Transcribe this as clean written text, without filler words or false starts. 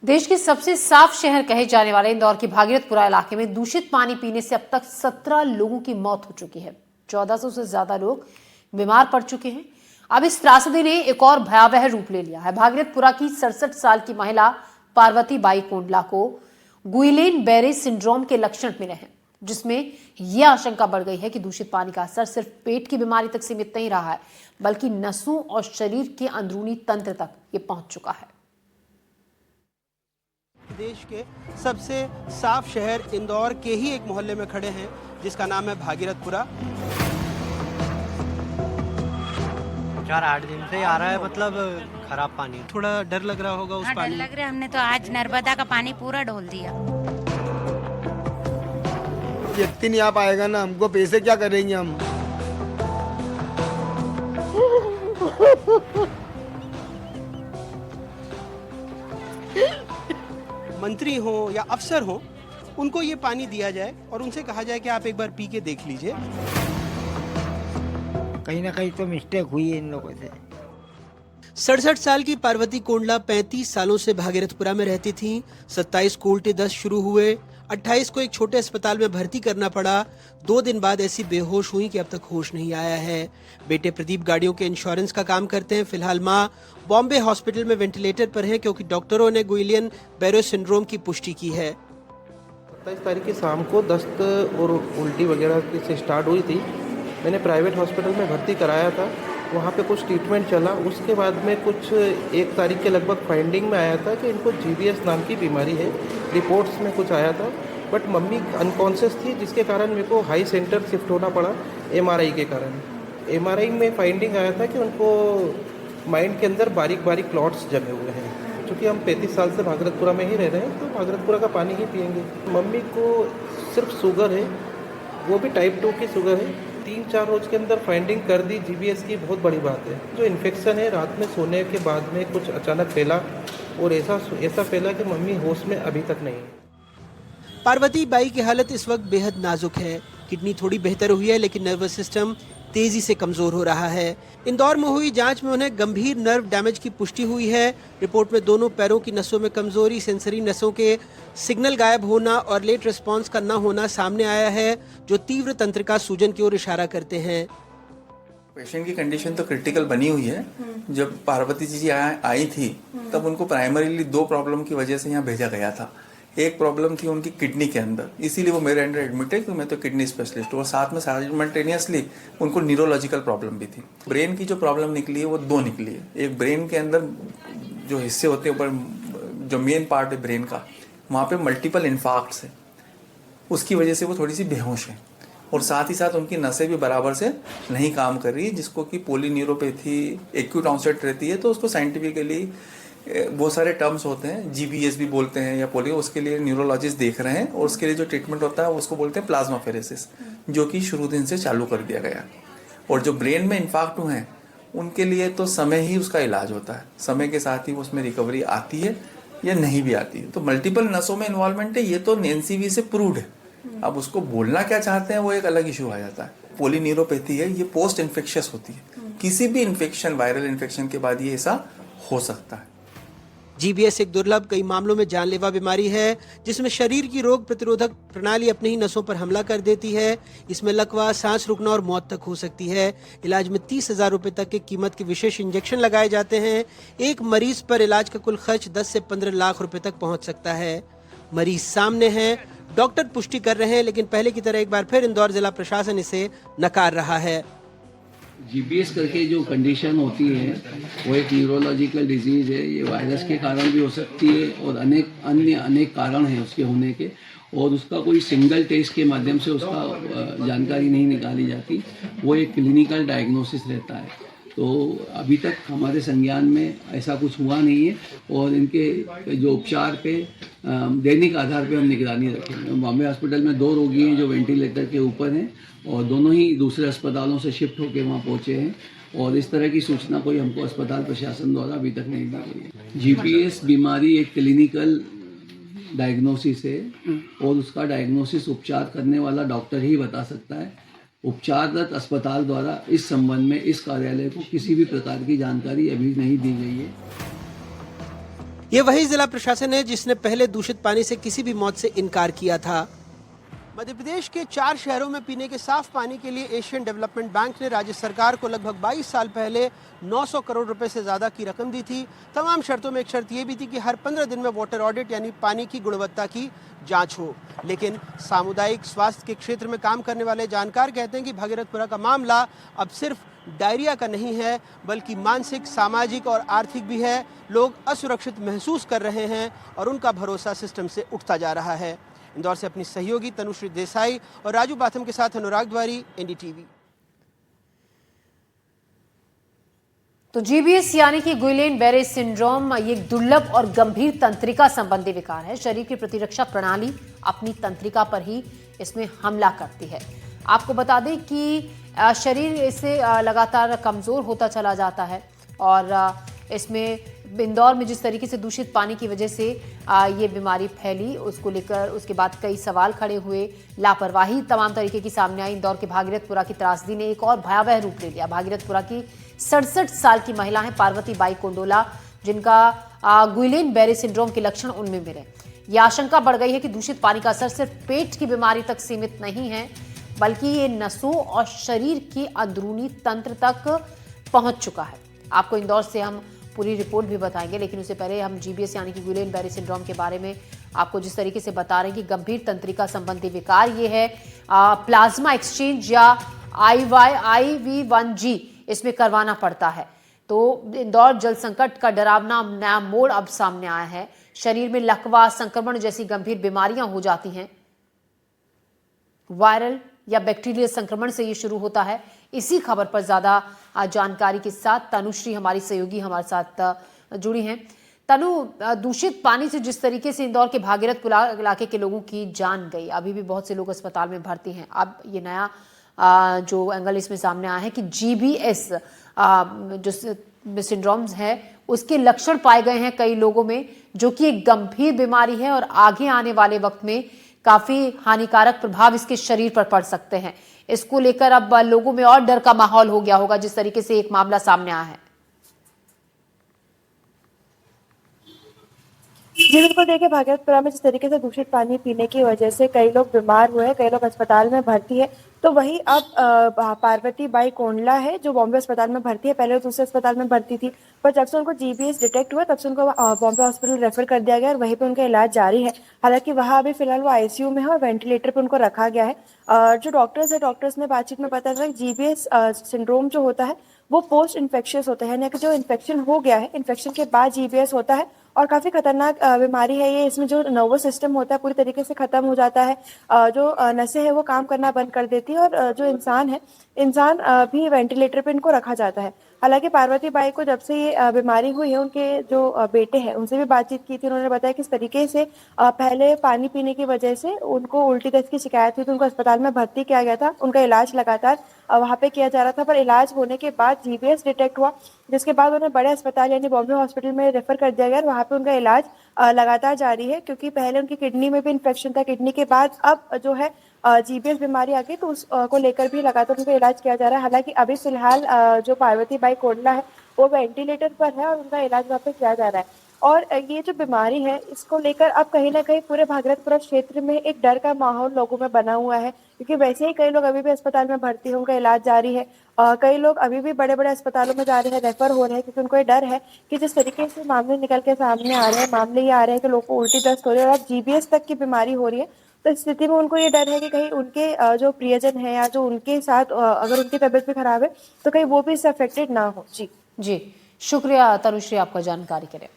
देश के सबसे साफ शहर कहे जाने वाले इंदौर के भागीरथपुरा इलाके में दूषित पानी पीने से अब तक 17 लोगों की मौत हो चुकी है। 1400 से ज्यादा लोग बीमार पड़ चुके हैं। अब इस त्रासदी ने एक और भयावह रूप ले लिया है। भागीरथपुरा की 67 साल की महिला पार्वती बाई कोंडला को गुइलेन बेरे सिंड्रोम के लक्षण मिले हैं, जिसमें यह आशंका बढ़ गई है कि दूषित पानी का असर सिर्फ पेट की बीमारी तक सीमित नहीं रहा है, बल्कि नसों और शरीर के अंदरूनी तंत्र तक ये पहुंच चुका है। देश के सबसे साफ शहर इंदौर के ही एक मोहल्ले में खड़े हैं, जिसका नाम है भागीरथपुरा। 4-8 दिन से आ रहा है, मतलब खराब पानी। थोड़ा डर लग रहा होगा उस पानी? डर लग रहा है। हमने तो आज नर्मदा का पानी पूरा ढोल दिया। व्यक्ति नहीं आ पाएगा ना, हमको पैसे क्या करेंगे हम। मंत्री हो या अफसर हो, उनको ये पानी दिया जाए और उनसे कहा जाए कि आप एक बार पी के देख लीजिए। कहीं ना कहीं तो मिस्टेक हुई है इन लोगों से। 67 साल की पार्वती कोंडला 35 सालों से भागीरथपुरा में रहती थी। 27 को उल्टे दस्त शुरू हुए। 28 को एक छोटे अस्पताल में भर्ती करना पड़ा। 2 दिन बाद ऐसी बेहोश हुई कि अब तक होश नहीं आया है। बेटे प्रदीप गाड़ियों के इंश्योरेंस का काम करते हैं। फिलहाल मां बॉम्बे हॉस्पिटल में वेंटिलेटर पर हैं, क्योंकि डॉक्टरों ने गुइलियन बेरे सिंड्रोम की पुष्टि की है। 27 तारीख की शाम को दस्त और उल्टी वगैरह से स्टार्ट हुई थी। मैंने प्राइवेट हॉस्पिटल में भर्ती कराया था, वहाँ पे कुछ ट्रीटमेंट चला। उसके बाद में कुछ 1 तारीख के लगभग फाइंडिंग में आया था कि इनको GBS नाम की बीमारी है। रिपोर्ट्स में कुछ आया था, बट मम्मी अनकॉन्शियस थी, जिसके कारण मेरे को हाई सेंटर शिफ्ट होना पड़ा MRI के कारण। MRI में फाइंडिंग आया था कि उनको माइंड के अंदर बारीक बारीक क्लॉट्स जमे हुए हैं। क्योंकि हम 35 साल से भागीरथपुरा में ही रह रहे हैं, तो भागीरथपुरा का पानी ही पियेंगे। मम्मी को सिर्फ शुगर है, वो भी टाइप 2 की शुगर है। 3-4 रोज के अंदर फाइंडिंग कर दी GBS की, बहुत बड़ी बात है। जो इन्फेक्शन है रात में सोने के बाद में कुछ अचानक फैला, और ऐसा फैला कि मम्मी होश में अभी तक नहीं है। पार्वती बाई की हालत इस वक्त बेहद नाजुक है। किडनी थोड़ी बेहतर हुई है, लेकिन नर्वस सिस्टम तेजी से कमजोर हो रहा है। इंदौर में हुई जांच में उन्हें गंभीर नर्व डैमेज की पुष्टि हुई है। रिपोर्ट में दोनों पैरों की नसों में कमजोरी, सेंसरी नसों के सिग्नल गायब होना और लेट रिस्पांस का न होना सामने आया है, जो तीव्र तंत्रिका सूजन की ओर इशारा करते हैं। पेशेंट की कंडीशन तो क्रिटिकल बनी हुई है। जब पार्वती जी आई थी, तब उनको प्राइमरीली 2 प्रॉब्लम की वजह से यहाँ भेजा गया था। एक प्रॉब्लम थी उनकी किडनी के अंदर, इसीलिए वो मेरे अंडर एडमिट है, क्योंकि मैं तो किडनी स्पेशलिस्ट हूँ। और साथ में साइमल्टेनियसली उनको न्यूरोलॉजिकल प्रॉब्लम भी थी। ब्रेन की जो प्रॉब्लम निकली है वो 2 निकली है। एक ब्रेन के अंदर जो हिस्से होते हैं ऊपर, जो मेन पार्ट है ब्रेन का, वहाँ पे मल्टीपल इन्फार्क्ट्स है, उसकी वजह से वो थोड़ी सी बेहोश है। और साथ ही साथ उनकी नसें भी बराबर से नहीं काम कर रही, जिसको कि पोलीन्यूरोपैथी एक्यूट ऑन्सेट रहती है। तो उसको साइंटिफिकली बहुत सारे टर्म्स होते हैं, GBS भी बोलते हैं या पोलियो, उसके लिए न्यूरोलॉजिस्ट देख रहे हैं। और उसके लिए जो ट्रीटमेंट होता है उसको बोलते हैं प्लाज्माफेरेसिस, जो कि शुरू दिन से चालू कर दिया गया। और जो ब्रेन में इन्फाक्ट हुए हैं, उनके लिए तो समय ही उसका इलाज होता है। समय के साथ ही उसमें रिकवरी आती है या नहीं भी आती है। तो मल्टीपल नसों में इन्वॉल्वमेंट है, ये तो NCV से प्रूव्ड है। अब उसको बोलना क्या चाहते हैं वो एक अलग इशू आ जाता है। पोलीन्यूरोपैथी है, ये पोस्ट इन्फेक्शियस होती है। किसी भी इन्फेक्शन, वायरल इन्फेक्शन के बाद ये ऐसा हो सकता है। GBS एक दुर्लभ, कई मामलों में जानलेवा बीमारी है, जिसमें शरीर की रोग प्रतिरोधक प्रणाली अपने ही नसों पर हमला कर देती है। इसमें लकवा, सांस रुकना और मौत तक हो सकती है। इलाज में 30,000 रुपए तक की कीमत के विशेष इंजेक्शन लगाए जाते हैं। एक मरीज पर इलाज का कुल खर्च 10 से 15 लाख रुपए तक पहुंच सकता है। मरीज सामने है, डॉक्टर पुष्टि कर रहे हैं, लेकिन पहले की तरह एक बार फिर इंदौर जिला प्रशासन इसे नकार रहा है। GBS करके जो कंडीशन होती है वो एक न्यूरोलॉजिकल डिजीज है। ये वायरस के कारण भी हो सकती है और अनेक कारण हैं उसके होने के, और उसका कोई सिंगल टेस्ट के माध्यम से उसका जानकारी नहीं निकाली जाती। वो एक क्लिनिकल डायग्नोसिस रहता है। तो अभी तक हमारे संज्ञान में ऐसा कुछ हुआ नहीं है, और इनके जो उपचार पे दैनिक आधार पे हम निगरानी रखेंगे। बॉम्बे हॉस्पिटल में 2 रोगी हैं जो वेंटिलेटर के ऊपर हैं, और दोनों ही दूसरे अस्पतालों से शिफ्ट होकर वहाँ पहुँचे हैं। और इस तरह की सूचना कोई हमको अस्पताल प्रशासन द्वारा अभी तक नहीं दी गई है। GBS बीमारी एक क्लिनिकल डायग्नोसिस है, और उसका डायग्नोसिस उपचार करने वाला डॉक्टर ही बता सकता है। उपचाररत अस्पताल द्वारा इस संबंध में इस कार्यालय को किसी भी प्रकार की जानकारी अभी नहीं दी गई है। ये वही जिला प्रशासन है जिसने पहले दूषित पानी से किसी भी मौत से इनकार किया था। मध्य प्रदेश के 4 शहरों में पीने के साफ पानी के लिए एशियन डेवलपमेंट बैंक ने राज्य सरकार को लगभग 22 साल पहले 900 करोड़ रुपए से ज्यादा की रकम दी थी। तमाम शर्तों में एक शर्त ये भी थी कि हर 15 दिन में वाटर ऑडिट यानी पानी की गुणवत्ता की जांच हो। लेकिन सामुदायिक स्वास्थ्य के क्षेत्र में काम करने वाले जानकार कहते हैं कि भागीरथपुरा का मामला अब सिर्फ डायरिया का नहीं है बल्कि मानसिक, सामाजिक और आर्थिक भी है। लोग असुरक्षित महसूस कर रहे हैं और उनका भरोसा सिस्टम से उठता जा रहा है। इंदौर से अपनी सहयोगी तनुश्री देसाई और राजू बाथम के साथ अनुराग द्वारी, एनडीटीवी। तो जीबीएस यानी कि गुइलेन बेरे सिंड्रोम ये एक दुर्लभ और गंभीर तंत्रिका संबंधी विकार है। शरीर की प्रतिरक्षा प्रणाली अपनी तंत्रिका पर ही इसमें हमला करती है। आपको बता दें कि शरीर इससे लगातार कमजोर होता चला जाता है और इसमें इंदौर में जिस तरीके से दूषित पानी की वजह से ये बीमारी फैली उसको लेकर उसके बाद कई सवाल खड़े हुए। लापरवाही तमाम तरीके की सामने आई। इंदौर के भागीरथपुरा की त्रासदी ने एक और भयावह रूप ले लिया। भागीरथपुरा की 67 साल की महिला है पार्वती बाई कोंडोला, जिनका गुइलेन बेरे सिंड्रोम के लक्षण उनमें मिले। ये आशंका बढ़ गई है कि दूषित पानी का असर सिर्फ पेट की बीमारी तक सीमित नहीं है बल्कि ये नसों और शरीर के अंदरूनी तंत्र तक पहुंच चुका है। आपको इंदौर से हम पूरी रिपोर्ट भी बताएंगे, लेकिन उससे पहले हम जीबीएस यानी कि गुइलेन बेरे सिंड्रोम के बारे में आपको जिस तरीके से बता रहे हैं कि गंभीर तंत्रिका संबंधी विकार ये है। प्लाज्मा एक्सचेंज या IVI-1G इसमें करवाना पड़ता है। तो इंदौर जल संकट का डरावना नया मोड़ अब सामने आया है। शरीर में लकवा, संक्रमण जैसी गंभीर बीमारियां हो जाती हैं। वायरल या बैक्टीरियल संक्रमण से ये शुरू होता है। इसी खबर पर ज्यादा जानकारी के साथ तनुश्री हमारी सहयोगी हमारे साथ जुड़ी हैं। तनु, दूषित पानी से जिस तरीके से इंदौर के भागीरथपुरा इलाके के लोगों की जान गई, अभी भी बहुत से लोग अस्पताल में भर्ती हैं। अब ये नया जो एंगल इसमें सामने आया है कि जीबीएस जो सिंड्रोम्स है उसके लक्षण पाए गए हैं कई लोगों में, जो कि एक गंभीर बीमारी है और आगे आने वाले वक्त में काफी हानिकारक प्रभाव इसके शरीर पर पड़ सकते हैं। इसको लेकर अब लोगों में और डर का माहौल हो गया होगा जिस तरीके से एक मामला सामने आया है। जी बिल्कुल, देखिए भागीरथपुरा में जिस तरीके से दूषित पानी पीने की वजह से कई लोग बीमार हुए हैं, कई लोग अस्पताल में भर्ती है, तो वही अब पार्वती बाई कोंडला है जो बॉम्बे अस्पताल में भर्ती है। पहले दूसरे अस्पताल में भर्ती थी, पर जब से उनको जीबीएस डिटेक्ट हुआ तब से उनको बॉम्बे हॉस्पिटल रेफर कर दिया गया और वहीं पे उनका इलाज जारी है। हालांकि वहाँ अभी फिलहाल वो आईसीयू में है और वेंटिलेटर पे उनको रखा गया है। जो डॉक्टर्स ने बातचीत में पता चला जीबीएस सिंड्रोम जो होता है वो पोस्ट इन्फेक्शियस होता है, यानी कि जो इन्फेक्शन हो गया है, इन्फेक्शन के बाद जीबीएस होता है और काफ़ी खतरनाक बीमारी है ये। इसमें जो नर्वस सिस्टम होता है पूरी तरीके से ख़त्म हो जाता है, जो नसें हैं वो काम करना बंद कर देती है और जो इंसान भी वेंटिलेटर पे इनको रखा जाता है। हालांकि पार्वती बाई को जब से ये बीमारी हुई है, उनके जो बेटे हैं उनसे भी बातचीत की थी। उन्होंने बताया किस तरीके से पहले पानी पीने की वजह से उनको उल्टी दस्त की शिकायत हुई थी, उनको अस्पताल में भर्ती किया गया था। उनका इलाज लगातार वहाँ पे किया जा रहा था, पर इलाज होने के बाद जीबीएस डिटेक्ट हुआ, जिसके बाद उन्हें बड़े अस्पताल यानी बॉम्बे हॉस्पिटल में रेफर कर दिया गया। वहाँ पे उनका इलाज लगातार जारी है, क्योंकि पहले उनकी किडनी में भी इन्फेक्शन था, किडनी के बाद अब जो है जीबीएस बीमारी आ गई, तो उसको लेकर भी लगातार उनका इलाज किया जा रहा है। हालांकि अभी फिलहाल जो पार्वती बाई कोंडला है वो वेंटिलेटर पर है और उनका इलाज वहाँ पे किया जा रहा है। और ये जो बीमारी है इसको लेकर अब कहीं ना कहीं पूरे भागीरथपुरा क्षेत्र में एक डर का माहौल लोगों में बना हुआ है, क्योंकि वैसे ही कई लोग अभी भी अस्पताल में भर्ती हैं, उनका इलाज जारी है। कई लोग अभी भी बड़े बड़े अस्पतालों में जा रहे हैं, रेफर हो रहे हैं, क्योंकि उनको ये डर है कि जिस तरीके से मामले निकल के सामने आ रहे हैं, मामले ये आ रहे हैं कि लोगों को उल्टी दस्त हो रही है और अब जीबीएस तक की बीमारी हो रही है। तो इस स्थिति में उनको ये डर है कि कहीं उनके जो प्रियजन है या जो उनके साथ अगर उनकी तबीयत भी खराब है तो कहीं वो भी इससे अफेक्टेड ना हो। जी शुक्रिया तनुश्री आपका जानकारी के लिए।